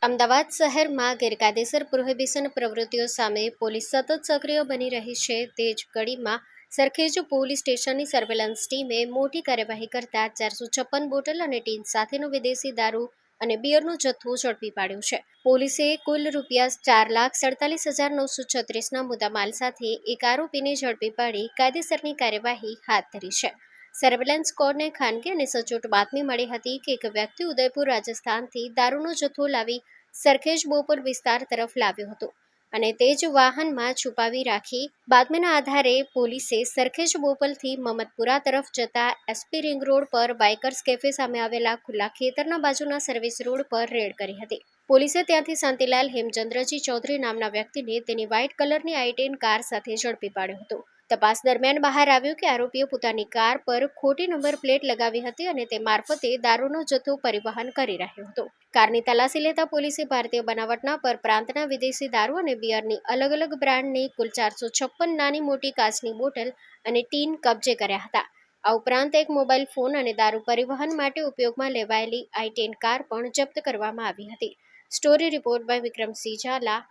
અમદાવાદ શહેરમાં ગેરકાયદેસર પ્રોહિબિશન પ્રવૃત્તિઓ સામે પોલીસ સતત સક્રિય બની રહી છે. તે જ કડીમાં સરખેજ પોલીસ સ્ટેશનની સર્વેલન્સ ટીમે મોટી કાર્યવાહી કરતા 456 બોટલ અને ટીન સાથેનો વિદેશી દારૂ અને બિયરનો જથ્થો ઝડપી પાડ્યો છે. પોલીસે કુલ ₹4,47,936ના મુદ્દામાલ સાથે એક આરોપીને ઝડપી પાડી કાયદેસરની કાર્યવાહી હાથ ધરી છે. સર્વેલન્સ સ્ક્વોડને ખાનગી અને સચોટ બાતમી મળી હતી કે એક વ્યક્તિ ઉદયપુર રાજસ્થાનથી દારૂનો જથ્થો લાવી સરખેજ બોપલ વિસ્તાર તરફ લાવ્યો હતો અને તે જ વાહનમાં છુપાવી રાખી. બાતમીના આધારે પોલીસે સરખેજ બોપલથી મમદપુરા તરફ જતા એસપી રિંગ રોડ પર બાઇકર્સ કેફે સામે આવેલા ખુલ્લા ખેતરના બાજુના સર્વિસ રોડ પર રેડ કરી હતી. પોલીસે ત્યાંથી શાંતિલાલ હેમચંદ્રજી ચૌધરી નામના વ્યક્તિને તેની વ્હાઇટ કલરની i10 કાર સાથે ઝડપી પાડ્યો હતો. તપાસ દરમિયાન બહાર આવ્યું કે આરોપીએ પોતાની કાર પર ખોટી નંબર પ્લેટ લગાવી હતી અને તે મારફતે દારૂનો જથ્થો પરિવહન કરી રહ્યો હતો. કારની તલાશી લેતા પોલીસે ભારતીય બનાવટના પરપ્રાંતના વિદેશી દારૂ અને બિયરની અલગ અલગ બ્રાન્ડની કુલ 456 નાની મોટી કાચની બોટલ અને ટીન કબજે કર્યા હતા. આ ઉપરાંત એક મોબાઈલ ફોન અને દારૂ પરિવહન માટે ઉપયોગમાં લેવાયેલી i10 કાર પણ જપ્ત કરવામાં આવી હતી. Story report by Vikramsinh Jhala,